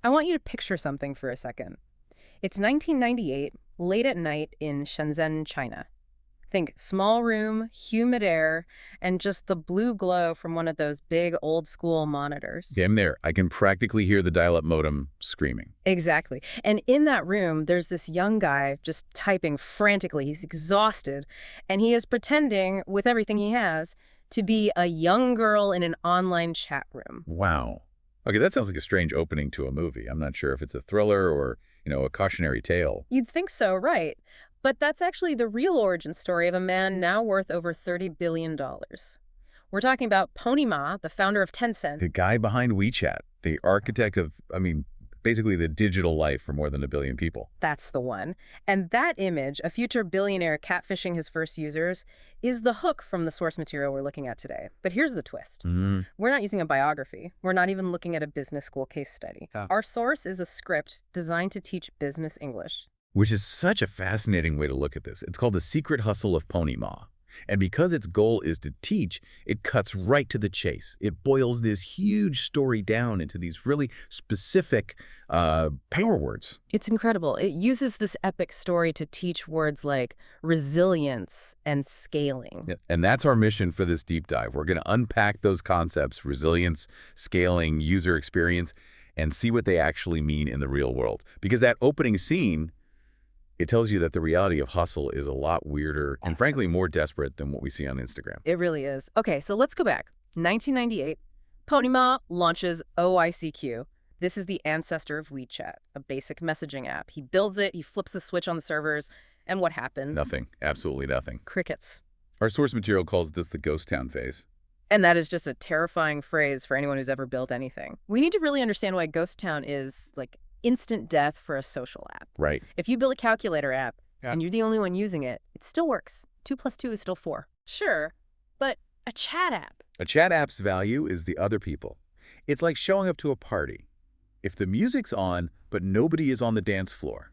I want you to picture something for a second. It's 1998, late at night in Shenzhen, China. Think small room, humid air, and just the blue glow from one of those big old-school monitors. Damn there. I can practically hear the dial-up modem screaming. Exactly. And in that room, there's this young guy just typing frantically. He's exhausted, and he is pretending, with everything he has, to be a young girl in an online chat room. Wow. Okay, that sounds like a strange opening to a movie. I'm not sure if it's a thriller or, a cautionary tale. You'd think so, right? But that's actually the real origin story of a man now worth over $30 billion. We're talking about Pony Ma, the founder of Tencent. The guy behind WeChat, the architect of, basically the digital life for more than 1 billion people. That's the one. And that image, a future billionaire catfishing his first users, is the hook from the source material we're looking at today. But here's the twist. We're not using a biography. We're not even looking at a business school case study. Our source is a script designed to teach business English. Which is such a fascinating way to look at this. It's called The Secret Hustle of Pony Ma. And because its goal is to teach, it cuts right to the chase. It boils this huge story down into these really specific power words. It's incredible. It uses this epic story to teach words like resilience and scaling. Yeah. And that's our mission for this deep dive. We're going to unpack those concepts, resilience, scaling, user experience, and see what they actually mean in the real world. Because that opening scene, it tells you that the reality of hustle is a lot weirder and frankly more desperate than what we see on Instagram. It really is. Okay, so let's go back. 1998, Pony Ma launches OICQ. This is the ancestor of WeChat, a basic messaging app. He builds it, he flips the switch on the servers, and what happened? Nothing. Absolutely nothing. Crickets. Our source material calls this the ghost town phase. And that is just a terrifying phrase for anyone who's ever built anything. We need to really understand why ghost town is like instant death for a social app. Right. If you build a calculator app and you're the only one using it, it still works. 2 + 2 is still 4. Sure, but a chat app. A chat app's value is the other people. It's like showing up to a party. If the music's on, but nobody is on the dance floor,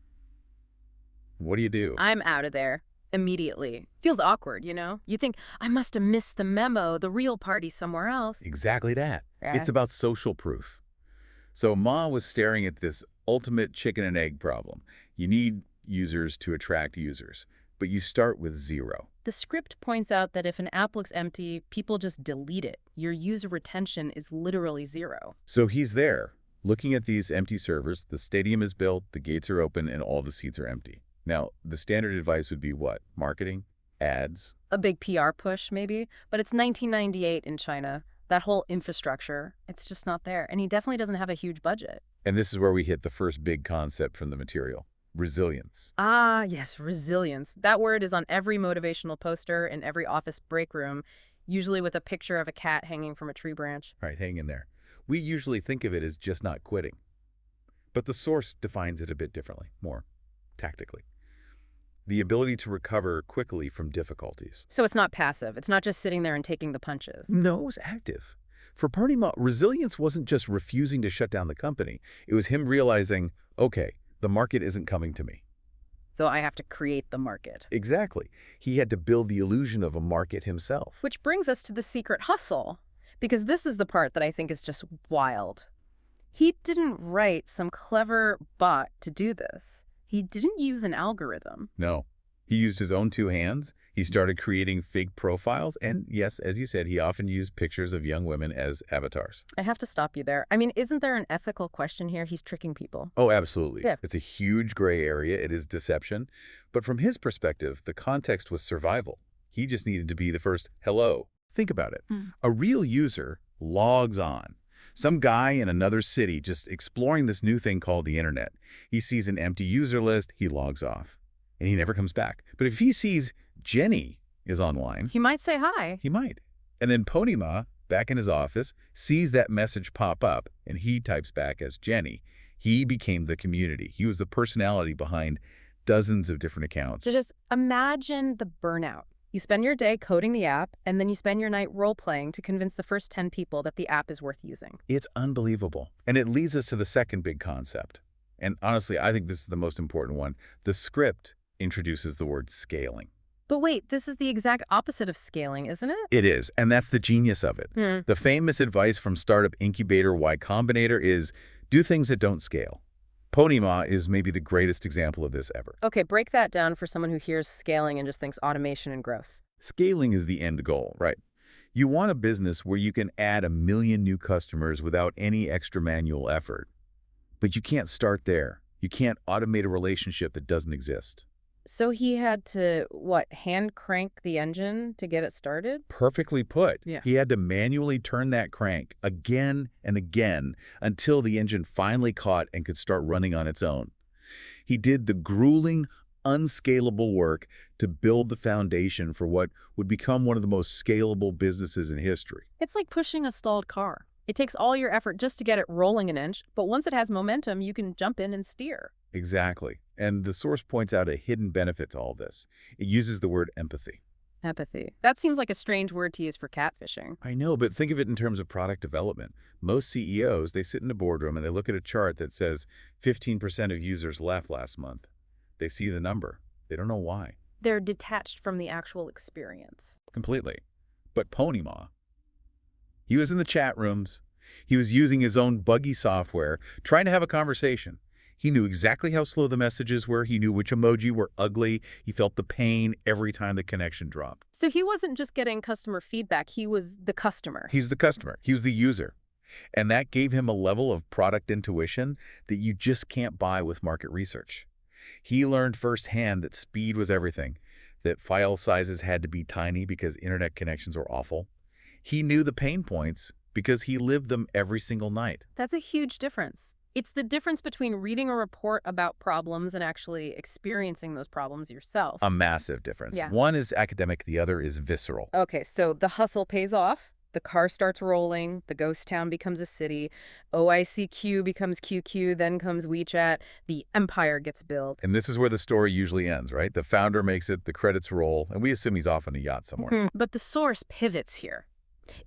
what do? I'm out of there immediately. Feels awkward, you know? You think, I must have missed the memo, the real party somewhere else. Exactly that. Yeah. It's about social proof. So Ma was staring at this ultimate chicken and egg problem. You need users to attract users, but you start with 0. The script points out that if an app looks empty, people just delete it. Your user retention is literally 0. So he's there, looking at these empty servers. The stadium is built, the gates are open, and all the seats are empty. Now, the standard advice would be what? Marketing? Ads? A big PR push, maybe? But it's 1998 in China. That whole infrastructure, it's just not there. And he definitely doesn't have a huge budget. And this is where we hit the first big concept from the material. Resilience. Ah, yes, resilience. That word is on every motivational poster in every office break room, usually with a picture of a cat hanging from a tree branch. Right, hang in there. We usually think of it as just not quitting. But the source defines it a bit differently, more tactically. The ability to recover quickly from difficulties. So it's not passive. It's not just sitting there and taking the punches. No, it was active. For Pony Ma, resilience wasn't just refusing to shut down the company. It was him realizing, okay, the market isn't coming to me. So I have to create the market. Exactly. He had to build the illusion of a market himself. Which brings us to the secret hustle, because this is the part that I think is just wild. He didn't write some clever bot to do this. He didn't use an algorithm. No. He used his own 2 hands. He started creating fake profiles. And yes, as you said, he often used pictures of young women as avatars. I have to stop you there. I mean, isn't there an ethical question here? He's tricking people. Oh, absolutely. Yeah. It's a huge gray area. It is deception. But from his perspective, the context was survival. He just needed to be the first hello. Think about it. A real user logs on. Some guy in another city just exploring this new thing called the internet. He sees an empty user list, he logs off, and he never comes back. But if he sees Jenny is online, he might say hi. He might. And then Pony Ma, back in his office, sees that message pop up, and he types back as Jenny. He became the community. He was the personality behind dozens of different accounts. So just imagine the burnout. You spend your day coding the app, and then you spend your night role-playing to convince the first 10 people that the app is worth using. It's unbelievable. And it leads us to the second big concept. And honestly, I think this is the most important one. The script introduces the word scaling. But wait, this is the exact opposite of scaling, isn't it? It is, and that's the genius of it. The famous advice from startup incubator Y Combinator is, Do things that don't scale. Pony Ma is maybe the greatest example of this ever. Okay, break that down for someone who hears scaling and just thinks automation and growth. Scaling is the end goal, right? You want a business where you can add 1 million new customers without any extra manual effort. But you can't start there. You can't automate a relationship that doesn't exist. So he had to, what, hand crank the engine to get it started? Perfectly put. Yeah. He had to manually turn that crank again and again until the engine finally caught and could start running on its own. He did the grueling, unscalable work to build the foundation for what would become one of the most scalable businesses in history. It's like pushing a stalled car. It takes all your effort just to get it rolling an inch, but once it has momentum, you can jump in and steer. Exactly. And the source points out a hidden benefit to all this. It uses the word empathy. Empathy. That seems like a strange word to use for catfishing. I know, but think of it in terms of product development. Most CEOs, they sit in a boardroom and they look at a chart that says 15% of users left last month. They see the number. They don't know why. They're detached from the actual experience. Completely. But Pony Ma, he was in the chat rooms. He was using his own buggy software, trying to have a conversation. He knew exactly how slow the messages were. He knew which emoji were ugly. He felt the pain every time the connection dropped. So he wasn't just getting customer feedback. He was the customer. He was the customer. He was the user. And that gave him a level of product intuition that you just can't buy with market research. He learned firsthand that speed was everything, that file sizes had to be tiny because internet connections were awful. He knew the pain points because he lived them every single night. That's a huge difference. It's the difference between reading a report about problems and actually experiencing those problems yourself. A massive difference. Yeah. One is academic, the other is visceral. Okay, so the hustle pays off. The car starts rolling. The ghost town becomes a city. OICQ becomes QQ. Then comes WeChat. The empire gets built. And this is where the story usually ends, right? The founder makes it, the credits roll, and we assume he's off on a yacht somewhere. But the source pivots here.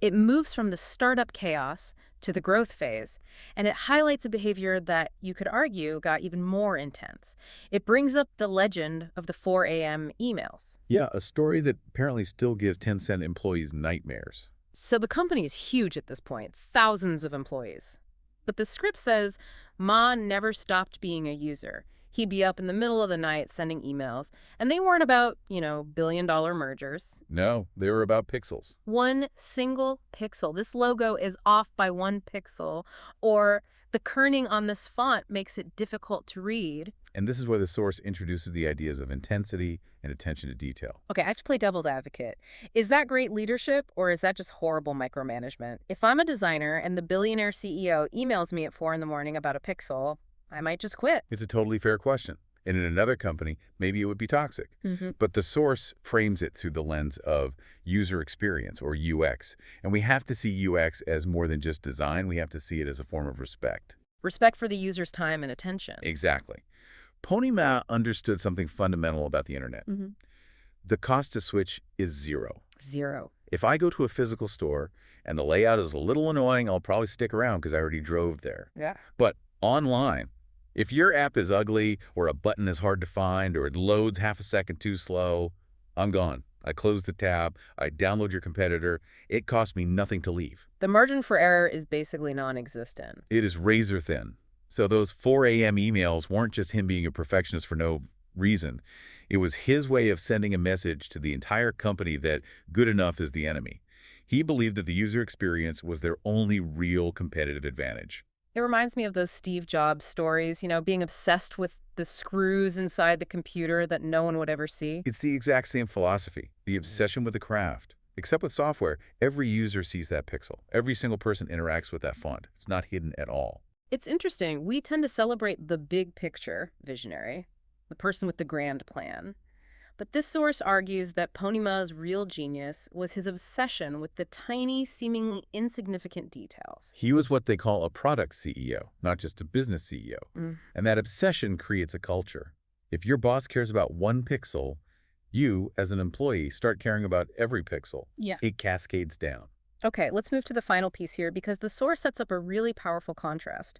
It moves from the startup chaos to the growth phase, and it highlights a behavior that you could argue got even more intense. It brings up the legend of the 4 a.m. emails. Yeah, a story that apparently still gives Tencent employees nightmares. So the company is huge at this point, thousands of employees. But the script says Ma never stopped being a user. He'd be up in the middle of the night sending emails, and they weren't about, billion-dollar mergers. No, they were about pixels. One single pixel. This logo is off by 1 pixel, or the kerning on this font makes it difficult to read. And this is where the source introduces the ideas of intensity and attention to detail. Okay, I have to play devil's advocate. Is that great leadership, or is that just horrible micromanagement? If I'm a designer and the billionaire CEO emails me at 4 in the morning about a pixel, I might just quit. It's a totally fair question. And in another company, maybe it would be toxic. But the source frames it through the lens of user experience, or UX. And we have to see UX as more than just design. We have to see it as a form of respect. Respect for the user's time and attention. Exactly. Pony Ma understood something fundamental about the internet. The cost to switch is zero. Zero. If I go to a physical store and the layout is a little annoying, I'll probably stick around because I already drove there. Yeah. But online, if your app is ugly or a button is hard to find or it loads half a second too slow, I'm gone. I close the tab, I download your competitor. It costs me nothing to leave. The margin for error is basically non-existent. It is razor thin. So those 4 a.m. emails weren't just him being a perfectionist for no reason. It was his way of sending a message to the entire company that good enough is the enemy. He believed that the user experience was their only real competitive advantage. It reminds me of those Steve Jobs stories, being obsessed with the screws inside the computer that no one would ever see. It's the exact same philosophy, the obsession with the craft. Except with software, every user sees that pixel. Every single person interacts with that font. It's not hidden at all. It's interesting. We tend to celebrate the big picture visionary, the person with the grand plan. But this source argues that Pony Ma's real genius was his obsession with the tiny, seemingly insignificant details. He was what they call a product CEO, not just a business CEO. And that obsession creates a culture. If your boss cares about 1 pixel, you, as an employee, start caring about every pixel. Yeah. It cascades down. Okay, let's move to the final piece here because the source sets up a really powerful contrast.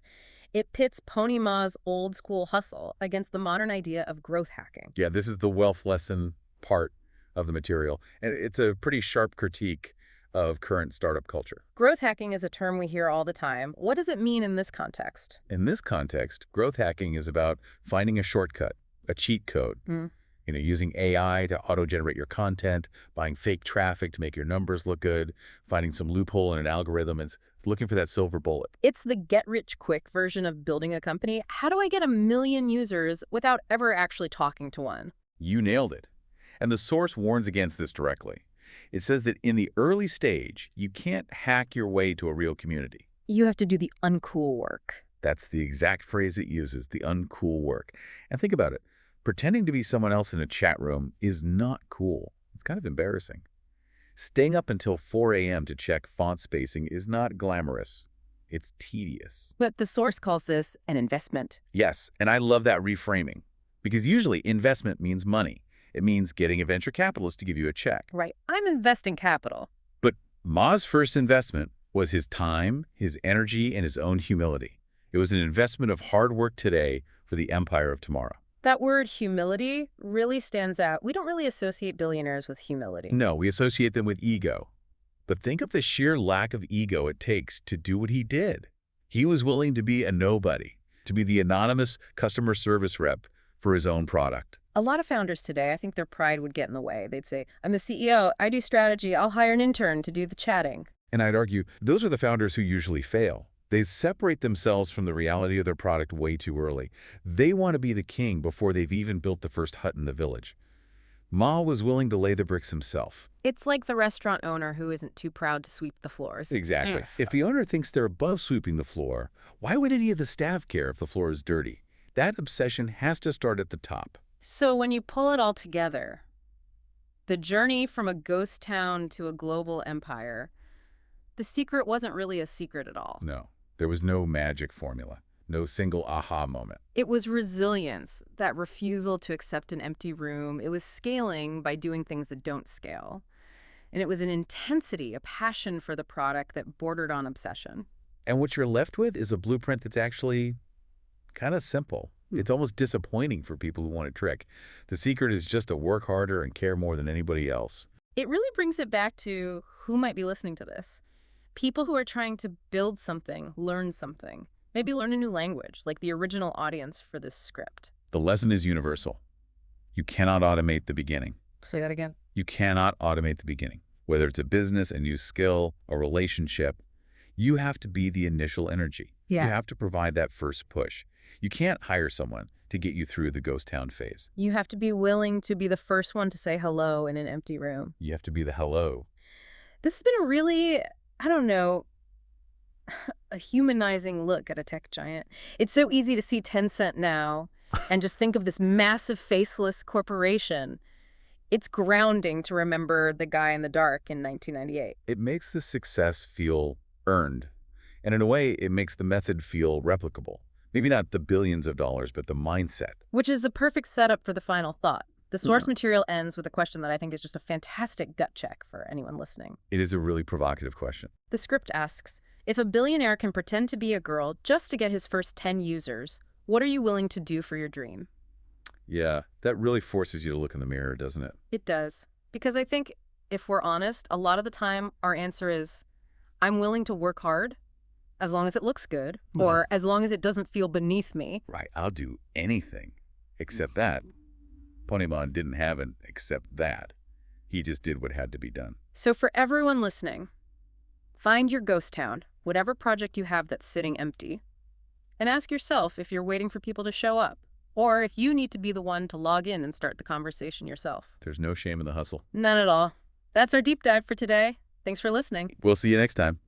It pits Pony Ma's old-school hustle against the modern idea of growth hacking. Yeah, this is the wealth lesson part of the material. And it's a pretty sharp critique of current startup culture. Growth hacking is a term we hear all the time. What does it mean in this context? In this context, growth hacking is about finding a shortcut, a cheat code. Using AI to auto-generate your content, buying fake traffic to make your numbers look good, finding some loophole in an algorithm, and looking for that silver bullet. It's the get-rich-quick version of building a company. How do I get 1 million users without ever actually talking to one? You nailed it. And the source warns against this directly. It says that in the early stage, you can't hack your way to a real community. You have to do the uncool work. That's the exact phrase it uses, the uncool work. And think about it. Pretending to be someone else in a chat room is not cool. It's kind of embarrassing. Staying up until 4 a.m. to check font spacing is not glamorous. It's tedious. But the source calls this an investment. Yes, and I love that reframing. Because usually investment means money. It means getting a venture capitalist to give you a check. Right. I'm investing capital. But Ma's first investment was his time, his energy, and his own humility. It was an investment of hard work today for the empire of tomorrow. That word humility really stands out. We don't really associate billionaires with humility. No, we associate them with ego. But think of the sheer lack of ego it takes to do what he did. He was willing to be a nobody, to be the anonymous customer service rep for his own product. A lot of founders today, I think their pride would get in the way. They'd say, I'm the CEO, I do strategy, I'll hire an intern to do the chatting. And I'd argue those are the founders who usually fail. They separate themselves from the reality of their product way too early. They want to be the king before they've even built the first hut in the village. Ma was willing to lay the bricks himself. It's like the restaurant owner who isn't too proud to sweep the floors. Exactly. If the owner thinks they're above sweeping the floor, why would any of the staff care if the floor is dirty? That obsession has to start at the top. So when you pull it all together, the journey from a ghost town to a global empire, the secret wasn't really a secret at all. No. There was no magic formula, no single aha moment. It was resilience, that refusal to accept an empty room. It was scaling by doing things that don't scale. And it was an intensity, a passion for the product that bordered on obsession. And what you're left with is a blueprint that's actually kind of simple. It's almost disappointing for people who want a trick. The secret is just to work harder and care more than anybody else. It really brings it back to who might be listening to this. People who are trying to build something, learn something, maybe learn a new language, like the original audience for this script. The lesson is universal. You cannot automate the beginning. Say that again. You cannot automate the beginning. Whether it's a business, a new skill, a relationship, you have to be the initial energy. Yeah. You have to provide that first push. You can't hire someone to get you through the ghost town phase. You have to be willing to be the first one to say hello in an empty room. You have to be the hello. This has been a really, I don't know, a humanizing look at a tech giant. It's so easy to see Tencent now and just think of this massive faceless corporation. It's grounding to remember the guy in the dark in 1998. It makes the success feel earned. And in a way, it makes the method feel replicable. Maybe not the billions of dollars, but the mindset. Which is the perfect setup for the final thought. The source material ends with a question that I think is just a fantastic gut check for anyone listening. It is a really provocative question. The script asks, if a billionaire can pretend to be a girl just to get his first 10 users, what are you willing to do for your dream? Yeah, that really forces you to look in the mirror, doesn't it? It does. Because I think, if we're honest, a lot of the time our answer is, I'm willing to work hard as long as it looks good, or as long as it doesn't feel beneath me. Right, I'll do anything except that. Pony Ma didn't have an except that. He just did what had to be done. So for everyone listening, find your ghost town, whatever project you have that's sitting empty, and ask yourself if you're waiting for people to show up, or if you need to be the one to log in and start the conversation yourself. There's no shame in the hustle. None at all. That's our deep dive for today. Thanks for listening. We'll see you next time.